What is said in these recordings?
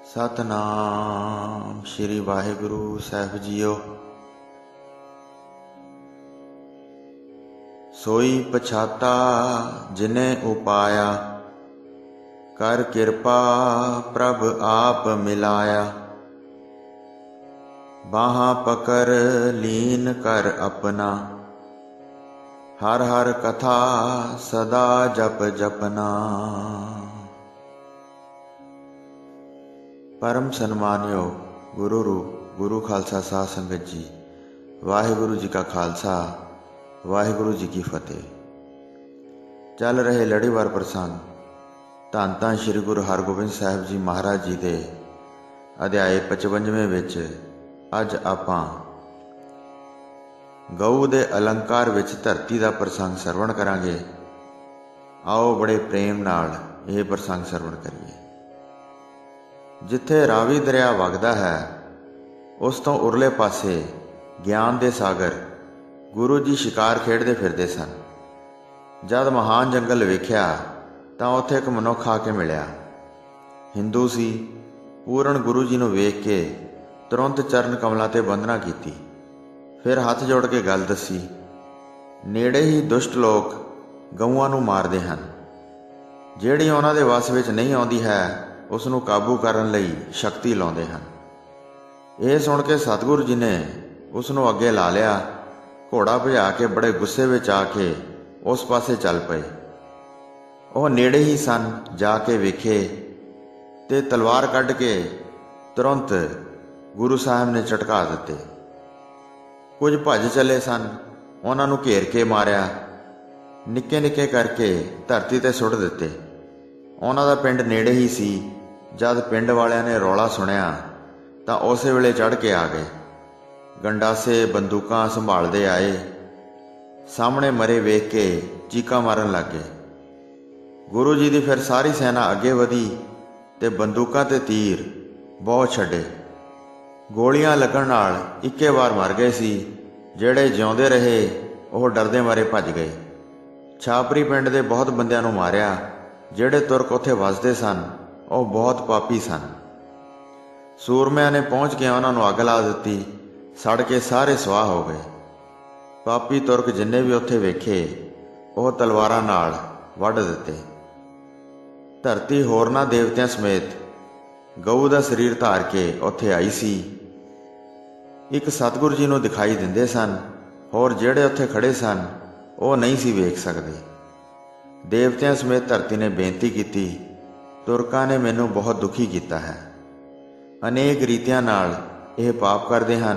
सतनाम श्री वाहिगुरु साहिब जीओ। सोई पछाता जिने उपाया, कर कृपा प्रभ आप मिलाया। बाहां पकर लीन कर अपना, हर हर कथा सदा जप जपना। परम सन्मानयोग गुरु रूप गुरु खालसा साध संगत जी, वाहिगुरु जी का खालसा वाहिगुरु जी की फतेह। चल रहे लड़ीवार प्रसंग धन धन श्री गुरु हरगोबिंद साहिब जी महाराज जी के अध्याय 55वें विच अज आपां गऊ दे अलंकार विच धरती का प्रसंग सरवण करांगे। आओ बड़े प्रेम नाल यह प्रसंग सरवण करिए। जिथे रावी दरिया वगदा है, उस तो उरले पासे ज्ञान दे सागर गुरु जी शिकार खेडते फिरते सन। जद महान जंगल वेख्या तां उत्थे एक मनुख आके मिलिया। हिंदू सी। पूर्ण गुरु जी नूं वेख के तुरंत चरण कमलों ते वंदना कीती। फिर हाथ जोड़ के गल दसी। नेड़े ही दुष्ट लोग गऊआं नूं मारदे हन। जिहड़ी उन्हां दे वस विच नहीं आउंदी है, उस नूं काबू करन लई शक्ति लाउंदे हन। यह सुण के सतगुरु जी ने उस नूं अगे ला लिया। घोड़ा भजा के बड़े गुस्से विच आके उस पासे चल पए। वह नेड़े ही सन, जाके वेखे ते तलवार कढ़ के तुरंत गुरु साहब ने झटका दिते। कुछ भज चले सन, उन्हां नूं घेर के मारिया, निक्के निक्के करके धरती ते सुट दिते। उन्हां दा पिंड नेड़े ही सी। जद पिंड वालियां ने रौला सुनिया तां उसे वेले चढ़ के आ गए। गंडासे बंदूकां संभालते आए। सामने मरे वेख के चीका मारन लग गए। गुरु जी की फिर सारी सेना अगे वधी ते बंदूकां ते तीर बहुत छड्डे। गोलियां लगण नाल इक्के बार मर गए सी। ਜਿਹੜੇ जिउंदे रहे ਉਹ डरदे मारे भज गए। छापरी पिंड दे बहुत बंदियां नूं मारिया। ਜਿਹੜੇ तुरक उत्थे वसदे सन ਉਹ बहुत पापी सन। सूरमिਆਂ ने पहुँच के उन्हां नूं अग ला दित्ती। सड़ के सारे सुआह हो गए। पापी तुरक जिन्ने भी उत्थे वेखे ਉਹ तलवारां नाल वढ दित्ते। धरती होरनां देवतियां समेत गऊ दा शरीर धार के उत्थे आई सी। एक सतगुरु जी नूं दिखाई दिंदे सन, होर ਜਿਹੜੇ उत्थे खड़े सन ਉਹ नहीं सी वेख सकदे। देवतियां समेत धरती ने बेनती की, तुरकां ने मैनू बहुत दुखी किया है। अनेक रीतियां नाल यह पाप करते हैं।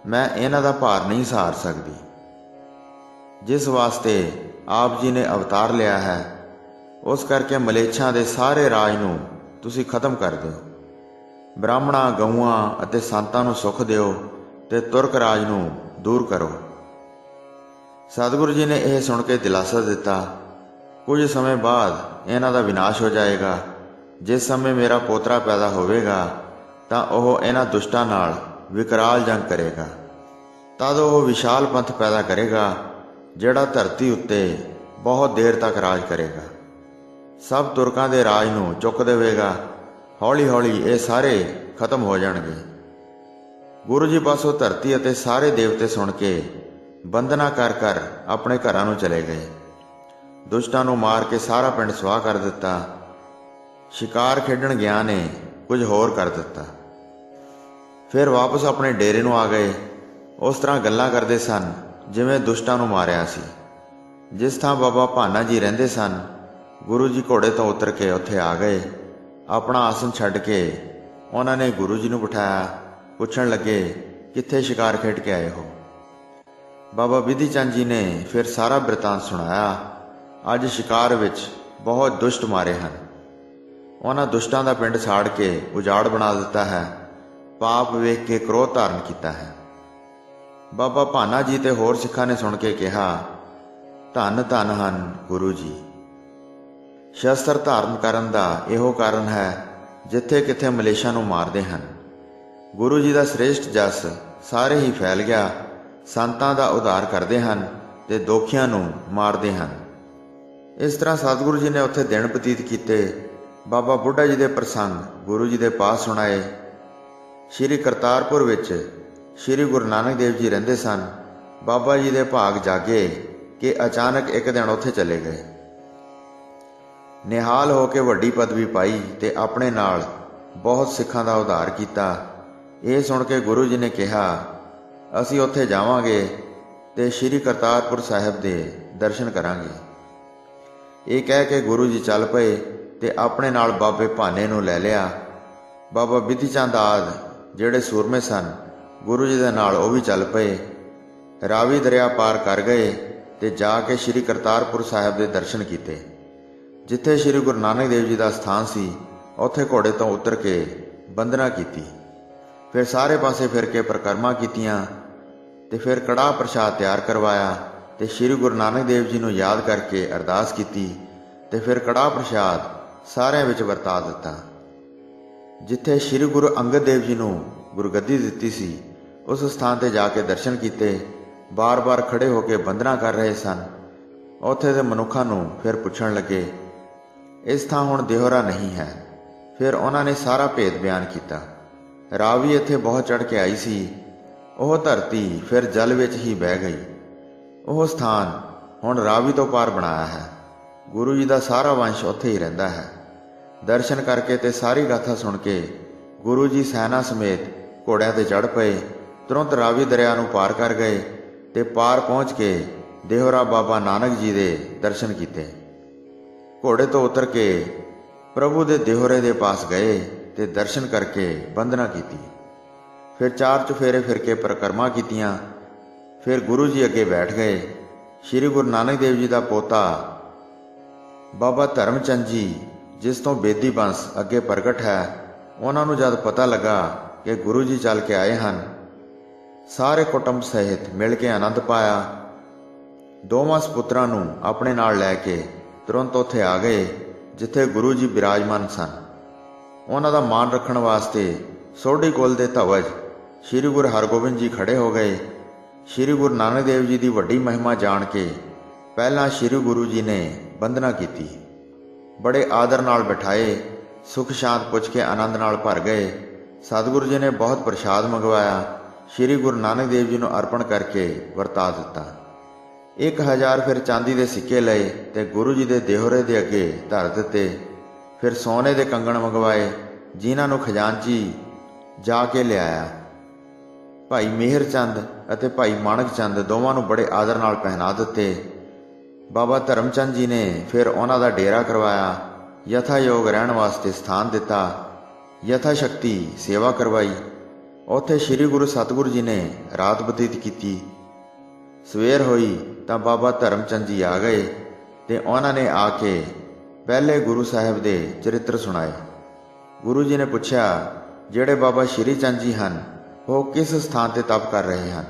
मैं इन्हां दा भार नहीं सहार सकती। जिस वास्ते आप जी ने अवतार लिया है, उस करके मलेच्छां दे सारे राज नूं तुसीं खत्म कर दिओ। ब्राह्मणां गऊआं अते संतां नूं सुख दिओ ते तुरक राज नूं दूर करो। सतगुरु जी ने यह सुन के दिलासा दिता। कुछ समय बाद इन्हां दा विनाश हो जाएगा। जिस समय मेरा पोतरा पैदा होवेगा तां ओह इन्हां दुष्टां नाल विकराल जंग करेगा। तद ओह विशाल पंथ पैदा करेगा, जिहड़ा धरती उत्ते बहुत देर तक राज करेगा। सब तुरकां दे राज नूं चुक देवेगा। हौली हौली ये सारे खत्म हो जाणगे। गुरु जी पासों धरती अते सारे देवते सुन के वंदना कर कर अपने घरां नूं चले गए। दुष्टां नूं मार के सारा पिंड सुआह कर दिता। शिकार खेडण गया ने कुछ होर कर दिता। फिर वापस अपने डेरे नूं आ गए। उस तरह गल्लां करदे सन जिवें दुष्टां नूं मारिया सी। जिस थां बाबा भाना जी रहिंदे सन, गुरु जी घोड़े तो उतर के उत्थे आ गए। अपना आसन छड्ड के उन्हां ने गुरु जी नूं बिठाया। पुछण लगे, कित्थे शिकार खेड के आए हो? बाबा बिधि चंद जी ने फिर सारा बिरतांत सुणाया। अज शिकार विच बहुत दुष्ट मारे हैं। उन्हां दुष्टां दा पिंड साड़ के उजाड़ बना दिता है। पाप वेख के क्रोध धारण किया है। बाबा भाना जी ते होर सिखां ने सुन के कहा, धन धन हन गुरु जी। शस्त्र धारण करन दा इहो कारण है, जिथे किथे मलेच्छां नूं मारदे हन। गुरु जी दा श्रेष्ठ जस सारे ही फैल गया। संतां दा उद्धार करदे हन ते दोखियां नूं मारदे हन। इस तरह सतगुरु जी ने उत्थे दिन बतीत किए ਬਾਬਾ ਬੁੱਢਾ ਜੀ ਦੇ ਪ੍ਰਸੰਗ ਗੁਰੂ ਜੀ ਦੇ ਪਾਸ ਸੁਣਾਏ। ਸ਼੍ਰੀ ਕਰਤਾਰਪੁਰ ਵਿੱਚ ਸ਼੍ਰੀ ਗੁਰੂ ਨਾਨਕ ਦੇਵ ਜੀ ਰਹਿੰਦੇ ਸਨ। ਬਾਬਾ ਜੀ ਦੇ ਭਾਗ ਜਾਗੇ ਕਿ ਅਚਾਨਕ ਇੱਕ ਦਿਨ ਉੱਥੇ ਚਲੇ ਗਏ। ਨਿਹਾਲ ਹੋ ਕੇ ਵੱਡੀ ਪਦਵੀ ਪਾਈ ਤੇ ਆਪਣੇ ਨਾਲ ਬਹੁਤ ਸਿੱਖਾਂ ਦਾ ਉਧਾਰ ਕੀਤਾ। ਇਹ ਸੁਣ ਕੇ ਗੁਰੂ ਜੀ ਨੇ ਕਿਹਾ, ਅਸੀਂ ਉੱਥੇ ਜਾਵਾਂਗੇ ਤੇ ਸ਼੍ਰੀ ਕਰਤਾਰਪੁਰ ਸਾਹਿਬ ਦੇ ਦਰਸ਼ਨ ਕਰਾਂਗੇ। ਇਹ ਕਹਿ ਕੇ ਗੁਰੂ ਜੀ ਚੱਲ ਪਏ ਤੇ ਆਪਣੇ ਨਾਲ ਬਾਬੇ ਭਾਨੇ ਨੂੰ ਲੈ ਲਿਆ। ਬਾਬਾ ਬਿਧੀ ਚੰਦ ਆਦਿ ਜਿਹੜੇ ਸੂਰਮੇ ਸਨ, ਗੁਰੂ ਜੀ ਦੇ ਨਾਲ ਉਹ ਵੀ ਚੱਲ ਪਏ। ਰਾਵੀ ਦਰਿਆ ਪਾਰ ਕਰ ਗਏ ਤੇ ਜਾ ਕੇ ਸ਼੍ਰੀ ਕਰਤਾਰਪੁਰ ਸਾਹਿਬ ਦੇ ਦਰਸ਼ਨ ਕੀਤੇ। ਜਿੱਥੇ ਸ਼੍ਰੀ ਗੁਰੂ ਨਾਨਕ ਦੇਵ ਜੀ ਦਾ ਸਥਾਨ ਸੀ, ਉੱਥੇ ਘੋੜੇ ਤੋਂ ਉਤਰ ਕੇ ਬੰਦਨਾ ਕੀਤੀ। ਫਿਰ ਸਾਰੇ ਪਾਸੇ ਫਿਰ ਕੇ ਪਰਿਕਰਮਾ ਕੀਤੀਆਂ ਤੇ ਫਿਰ ਕੜਾਹ ਪ੍ਰਸ਼ਾਦ ਤਿਆਰ ਕਰਵਾਇਆ ਤੇ ਸ਼੍ਰੀ ਗੁਰੂ ਨਾਨਕ ਦੇਵ ਜੀ ਨੂੰ ਯਾਦ ਕਰਕੇ ਅਰਦਾਸ ਕੀਤੀ ਤੇ ਫਿਰ ਕੜਾਹ ਪ੍ਰਸ਼ਾਦ ਸਾਰਿਆਂ ਵਿੱਚ ਵਰਤਾ ਦਿੱਤਾ। ਜਿੱਥੇ ਸ਼੍ਰੀ ਗੁਰੂ ਅੰਗਦ ਦੇਵ ਜੀ ਨੂੰ ਗੁਰਗੱਦੀ ਦਿੱਤੀ ਸੀ, ਉਸ ਸਥਾਨ ਤੇ ਜਾ ਕੇ ਦਰਸ਼ਨ ਕੀਤੇ। ਬਾਰ-ਬਾਰ ਖੜੇ ਹੋ ਕੇ ਬੰਦਨਾ ਕਰ ਰਹੇ ਸਨ। ਉੱਥੇ ਦੇ ਮਨੁੱਖਾਂ ਨੂੰ ਫਿਰ ਪੁੱਛਣ ਲੱਗੇ, ਇਸ ਥਾਂ ਹੁਣ ਦਿਹੋਰਾ ਨਹੀਂ ਹੈ। ਫਿਰ ਉਹਨਾਂ ਨੇ ਸਾਰਾ ਭੇਦ ਬਿਆਨ ਕੀਤਾ। ਰਾਵੀ ਇੱਥੇ ਬਹੁਤ ਚੜ੍ਹ ਕੇ ਆਈ ਸੀ। ਉਹ ਧਰਤੀ ਫਿਰ ਜਲ ਵਿੱਚ ਹੀ ਬਹਿ ਗਈ। ਉਹ ਸਥਾਨ ਹੁਣ ਰਾਵੀ ਤੋਂ ਪਾਰ ਬਣਾਇਆ ਹੈ। ਗੁਰੂ ਜੀ ਦਾ ਸਾਰਾ ਵੰਸ਼ ਉੱਥੇ ਹੀ ਰਹਿੰਦਾ ਹੈ। ਦਰਸ਼ਨ ਕਰਕੇ ਤੇ ਸਾਰੀ ਗਾਥਾ ਸੁਣ ਕੇ ਗੁਰੂ ਜੀ ਸੈਨਾ ਸਮੇਤ ਘੋੜਿਆਂ ਤੇ ਚੜ੍ਹ ਪਏ। ਤੁਰੰਤ ਰਾਵੀ ਦਰਿਆ ਨੂੰ ਪਾਰ ਕਰ ਗਏ ਤੇ ਪਾਰ ਪਹੁੰਚ ਕੇ ਦੇਹੋਰਾ ਬਾਬਾ ਨਾਨਕ ਜੀ ਦੇ ਦਰਸ਼ਨ ਕੀਤੇ। ਘੋੜੇ ਤੋਂ ਉਤਰ ਕੇ ਪ੍ਰਭੂ ਦੇ ਦੇਹੋਰੇ ਦੇ ਪਾਸ ਗਏ ਤੇ ਦਰਸ਼ਨ ਕਰਕੇ ਬੰਦਨਾ ਕੀਤੀ। ਫਿਰ 4 ਚੁਫੇਰੇ ਫਿਰ ਕੇ ਪਰਿਕਰਮਾ ਕੀਤੀਆਂ। ਫਿਰ ਗੁਰੂ ਜੀ ਅੱਗੇ ਬੈਠ ਗਏ। ਸ਼੍ਰੀ ਗੁਰੂ ਨਾਨਕ ਦੇਵ ਜੀ ਦਾ ਪੋਤਾ ਬਾਬਾ ਧਰਮ ਚੰਦ ਜੀ, ਜਿਸ ਤੋਂ ਬੇਦੀ ਬੰਸ ਅੱਗੇ ਪ੍ਰਗਟ ਹੈ, ਉਹਨਾਂ ਨੂੰ ਜਦ ਪਤਾ ਲੱਗਾ ਕਿ ਗੁਰੂ ਜੀ ਚੱਲ ਕੇ ਆਏ ਹਨ, ਸਾਰੇ ਕੁਟੁੰਬ ਸਹਿਤ ਮਿਲ ਕੇ ਆਨੰਦ ਪਾਇਆ। ਦੋਵਾਂ ਸਪੁੱਤਰਾਂ ਨੂੰ ਆਪਣੇ ਨਾਲ ਲੈ ਕੇ ਤੁਰੰਤ ਉੱਥੇ ਆ ਗਏ ਜਿੱਥੇ ਗੁਰੂ ਜੀ ਬਿਰਾਜਮਾਨ ਸਨ। ਉਹਨਾਂ ਦਾ ਮਾਣ ਰੱਖਣ ਵਾਸਤੇ ਸੋਢੀ ਕੁਲ ਦੇ ਧਵਜ ਸ਼੍ਰੀ ਗੁਰੂ ਹਰਗੋਬਿੰਦ ਜੀ ਖੜੇ ਹੋ ਗਏ। ਸ਼੍ਰੀ ਗੁਰੂ ਨਾਨਕ ਦੇਵ ਜੀ ਦੀ ਵੱਡੀ ਮਹਿਮਾ ਜਾਣ ਕੇ ਪਹਿਲਾਂ ਸ਼੍ਰੀ ਗੁਰੂ ਜੀ ਨੇ ਬੰਦਨਾ ਕੀਤੀ। ਬੜੇ ਆਦਰ ਨਾਲ ਬਿਠਾਏ, ਸੁਖ ਸ਼ਾਂਤ ਪੁੱਛ ਕੇ ਆਨੰਦ ਨਾਲ ਭਰ ਗਏ। ਸਤਿਗੁਰੂ ਜੀ ਨੇ ਬਹੁਤ ਪ੍ਰਸ਼ਾਦ ਮੰਗਵਾਇਆ, ਸ਼੍ਰੀ ਗੁਰੂ ਨਾਨਕ ਦੇਵ ਜੀ ਨੂੰ ਅਰਪਣ ਕਰਕੇ ਵਰਤਾ ਦਿੱਤਾ। 1000 ਫਿਰ ਚਾਂਦੀ ਦੇ ਸਿੱਕੇ ਲਏ ਤੇ ਗੁਰੂ ਜੀ ਦੇ ਦੇਹੋਰੇ ਦੇ ਅੱਗੇ ਧਰ ਦਿੱਤੇ। ਫਿਰ ਸੋਨੇ ਦੇ ਕੰਗਣ ਮੰਗਵਾਏ, ਜਿਨ੍ਹਾਂ ਨੂੰ ਖਜ਼ਾਨਚੀ ਜਾ ਕੇ ਲਿਆਇਆ। ਭਾਈ ਮਿਹਰ ਚੰਦ ਅਤੇ ਭਾਈ ਮਾਣਕ ਚੰਦ ਦੋਵਾਂ ਨੂੰ ਬੜੇ ਆਦਰ ਨਾਲ ਪਹਿਨਾ ਦਿੱਤੇ। ਬਾਬਾ ਧਰਮ ਚੰਦ ਜੀ ਨੇ ਫਿਰ ਉਹਨਾਂ ਦਾ ਡੇਰਾ ਕਰਵਾਇਆ, ਯਥਾਯੋਗ ਰਹਿਣ ਵਾਸਤੇ ਸਥਾਨ ਦਿੱਤਾ, ਯਥਾ ਸ਼ਕਤੀ ਸੇਵਾ ਕਰਵਾਈ। ਉੱਥੇ ਸ਼੍ਰੀ ਗੁਰੂ ਸਤਿਗੁਰੂ ਜੀ ਨੇ ਰਾਤ ਬਤੀਤ ਕੀਤੀ। ਸਵੇਰ ਹੋਈ ਤਾਂ ਬਾਬਾ ਧਰਮ ਚੰਦ ਜੀ ਆ ਗਏ ਤੇ ਉਹਨਾਂ ਨੇ ਆ ਕੇ ਪਹਿਲੇ ਗੁਰੂ ਸਾਹਿਬ ਦੇ ਚਰਿੱਤਰ ਸੁਣਾਏ। ਗੁਰੂ ਜੀ ਨੇ ਪੁੱਛਿਆ, ਜਿਹੜੇ ਬਾਬਾ ਸ਼੍ਰੀ ਚੰਦ ਜੀ ਹਨ, ਉਹ ਕਿਸ ਸਥਾਨ ਤੇ ਤਪ ਕਰ ਰਹੇ ਹਨ?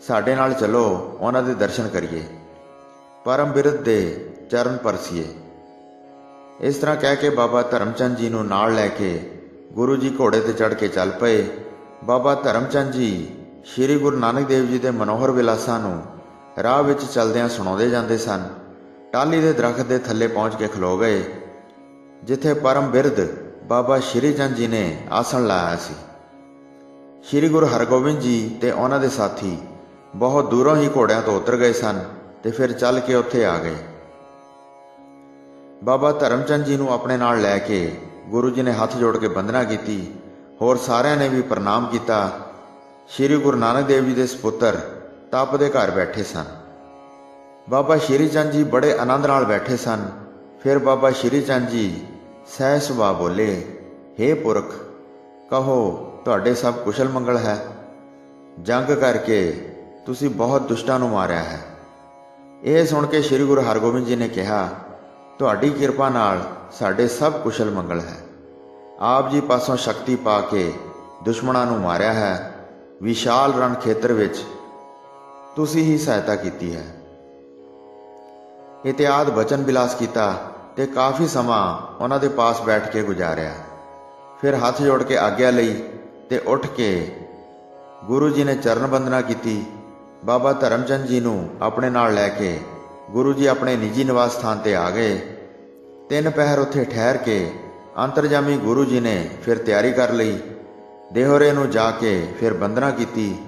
ਸਾਡੇ ਨਾਲ ਚਲੋ, ਉਹਨਾਂ ਦੇ ਦਰਸ਼ਨ ਕਰੀਏ, ਪਰਮ ਬਿਰਧ ਦੇ ਚਰਨ ਪਰਸੀਏ। ਇਸ ਤਰ੍ਹਾਂ ਕਹਿ ਕੇ ਬਾਬਾ ਧਰਮ ਚੰਦ ਜੀ ਨੂੰ ਨਾਲ ਲੈ ਕੇ ਗੁਰੂ ਜੀ ਘੋੜੇ ਤੇ ਚੜ੍ਹ ਕੇ ਚੱਲ ਪਏ। ਬਾਬਾ ਧਰਮ ਚੰਦ ਜੀ ਸ਼੍ਰੀ ਗੁਰੂ ਨਾਨਕ ਦੇਵ ਜੀ ਦੇ ਮਨੋਹਰ ਵਿਲਾਸਾਂ ਨੂੰ ਰਾਹ ਵਿੱਚ ਚਲਦਿਆਂ ਸੁਣਾਉਂਦੇ ਜਾਂਦੇ ਸਨ। ਟਾਹਲੀ ਦੇ ਦਰਖਤ ਦੇ ਥੱਲੇ ਪਹੁੰਚ ਕੇ ਖਲੋ ਗਏ, ਜਿੱਥੇ ਪਰਮ ਬਿਰਧ ਬਾਬਾ ਸ਼੍ਰੀ ਚੰਦ ਜੀ ਨੇ ਆਸਣ ਲਾਇਆ ਸੀ। ਸ਼੍ਰੀ ਗੁਰੂ ਹਰਗੋਬਿੰਦ ਜੀ ਤੇ ਉਹਨਾਂ ਦੇ ਸਾਥੀ ਬਹੁਤ ਦੂਰੋਂ ਹੀ ਘੋੜਿਆਂ ਤੋਂ ਉਤਰ ਗਏ ਸਨ ਤੇ ਫਿਰ ਚੱਲ ਕੇ ਉੱਥੇ ਆ ਗਏ। ਬਾਬਾ ਧਰਮ ਚੰਦ ਜੀ ਨੂੰ ਆਪਣੇ ਨਾਲ ਲੈ ਕੇ ਗੁਰੂ ਜੀ ਨੇ ਹੱਥ ਜੋੜ ਕੇ ਬੰਦਨਾ ਕੀਤੀ। ਹੋਰ ਸਾਰਿਆਂ ਨੇ ਵੀ ਪ੍ਰਣਾਮ ਕੀਤਾ। ਸ਼੍ਰੀ ਗੁਰੂ ਨਾਨਕ ਦੇਵ ਜੀ ਦੇ ਸਪੁੱਤਰ ਤਪ ਦੇ ਘਰ ਬੈਠੇ ਸਨ। ਬਾਬਾ ਸ਼੍ਰੀ ਚੰਦ ਜੀ ਬੜੇ ਆਨੰਦ ਨਾਲ ਬੈਠੇ ਸਨ। ਫਿਰ ਬਾਬਾ ਸ਼੍ਰੀ ਚੰਦ ਜੀ ਸਹਿ ਸੁਭਾਅ ਬੋਲੇ, ਹੇ ਪੁਰਖ, ਕਹੋ ਤੁਹਾਡੇ ਸਭ ਕੁਸ਼ਲ ਮੰਗਲ ਹੈ। ਜੰਗ ਕਰਕੇ ਤੁਸੀਂ ਬਹੁਤ ਦੁਸ਼ਟਾਂ ਨੂੰ ਮਾਰਿਆ ਹੈ। ਇਹ ਸੁਣ ਕੇ ਸ਼੍ਰੀ ਗੁਰੂ ਹਰਗੋਬਿੰਦ ਜੀ ਨੇ ਕਿਹਾ, ਤੁਹਾਡੀ ਕਿਰਪਾ ਨਾਲ ਸਾਡੇ ਸਭ ਕੁਸ਼ਲ ਮੰਗਲ ਹੈ। ਆਪ ਜੀ ਪਾਸੋਂ ਸ਼ਕਤੀ ਪਾ ਕੇ ਦੁਸ਼ਮਣਾਂ ਨੂੰ ਮਾਰਿਆ ਹੈ। ਵਿਸ਼ਾਲ ਰਣ ਖੇਤਰ ਵਿੱਚ ਤੁਸੀਂ ਹੀ ਸਹਾਇਤਾ ਕੀਤੀ ਹੈ। ਇਤਿਆਦ ਬਚਨ ਬਿਲਾਸ ਕੀਤਾ ਤੇ ਕਾਫੀ ਸਮਾਂ ਉਹਨਾਂ ਦੇ ਪਾਸ ਬੈਠ ਕੇ ਗੁਜ਼ਾਰਿਆ। ਫਿਰ ਹੱਥ ਜੋੜ ਕੇ ਆਗਿਆ ਲਈ ਤੇ ਉੱਠ ਕੇ ਗੁਰੂ ਜੀ ਨੇ ਚਰਨ ਬੰਦਨਾ ਕੀਤੀ। ਬਾਬਾ ਧਰਮ ਚੰਦ ਜੀ ਨੂੰ ਆਪਣੇ ਨਾਲ ਲੈ ਕੇ ਗੁਰੂ ਜੀ ਆਪਣੇ ਨਿੱਜੀ ਨਿਵਾਸ ਸਥਾਨ ਤੇ ਆ ਗਏ। 3 ਪਹਿਰ ਉੱਥੇ ਠਹਿਰ ਕੇ ਅੰਤਰਜਾਮੀ ਗੁਰੂ ਜੀ ਨੇ ਫਿਰ ਤਿਆਰੀ ਕਰ ਲਈ। ਦੇਹੋਰੇ ਨੂੰ ਜਾ ਕੇ ਫਿਰ ਬੰਦਨਾ ਕੀਤੀ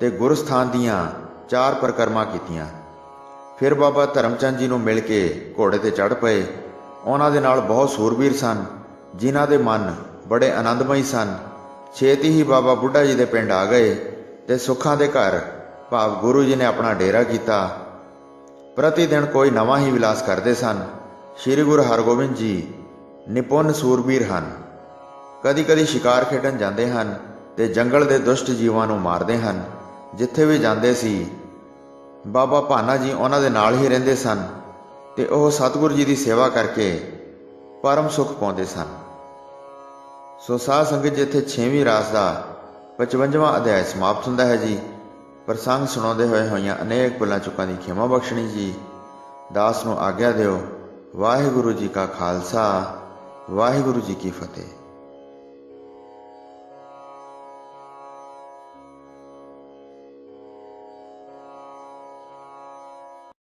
ਤੇ ਗੁਰਸਥਾਨ ਦੀਆਂ 4 ਪਰਿਕਰਮਾ ਕੀਤੀਆਂ। ਫਿਰ ਬਾਬਾ ਧਰਮਚੰਦ ਜੀ ਨੂੰ ਮਿਲ ਕੇ ਘੋੜੇ ਤੇ ਚੜ੍ਹ ਪਏ। ਉਹਨਾਂ ਦੇ ਨਾਲ ਬਹੁਤ ਸੂਰਬੀਰ ਸਨ, ਜਿਨ੍ਹਾਂ ਦੇ ਮਨ ਬੜੇ ਆਨੰਦਮਈ ਸਨ। ਛੇਤੀ ਹੀ ਬਾਬਾ ਬੁੱਢਾ ਜੀ ਦੇ ਪਿੰਡ ਆ ਗਏ ਤੇ ਸੁੱਖਾਂ ਦੇ ਘਰ ਭਾਵ ਗੁਰੂ ਜੀ ਨੇ ਆਪਣਾ ਡੇਰਾ ਕੀਤਾ। ਪ੍ਰਤੀ ਦਿਨ ਕੋਈ ਨਵਾਂ ਹੀ ਵਿਲਾਸ ਕਰਦੇ ਸਨ। ਸ੍ਰੀ ਗੁਰੂ ਹਰਗੋਬਿੰਦ ਜੀ ਨਿਪੁੰਨ ਸੂਰਬੀਰ ਹਨ। ਕਦੀ ਕਦੀ ਸ਼ਿਕਾਰ ਖੇਡਣ ਜਾਂਦੇ ਹਨ ਤੇ ਜੰਗਲ ਦੇ ਦੁਸ਼ਟ ਜੀਵਾਂ ਨੂੰ ਮਾਰਦੇ ਹਨ। ਜਿੱਥੇ ਵੀ ਜਾਂਦੇ ਸੀ ਬਾਬਾ ਭਾਨਾ ਜੀ ਉਹਨਾਂ ਦੇ ਨਾਲ ਹੀ ਰਹਿੰਦੇ ਸਨ ਤੇ ਉਹ ਸਤਿਗੁਰੂ ਜੀ ਦੀ ਸੇਵਾ ਕਰਕੇ ਪਰਮ ਸੁੱਖ ਪਾਉਂਦੇ ਸਨ। ਸੋ ਸਾਧ ਸੰਗਤ ਜੀ, ਇੱਥੇ 6ਵੀਂ ਰਾਸ ਦਾ 55ਵਾਂ ਅਧਿਆਇ ਸਮਾਪਤ ਹੁੰਦਾ ਹੈ ਜੀ। ਪ੍ਰਸੰਗ ਸੁਣਾਉਂਦੇ ਹੋਈਆਂ ਅਨੇਕ ਭੁੱਲਾਂ ਚੁੱਕਾਂ ਦੀ ਖਿਮਾ ਬਖਸ਼ਣੀ ਜੀ। ਦਾਸ ਨੂੰ ਆਗਿਆ ਦਿਓ। ਵਾਹਿਗੁਰੂ ਜੀ ਕਾ ਖਾਲਸਾ, ਵਾਹਿਗੁਰੂ ਜੀ ਕੀ ਫਤਿਹ।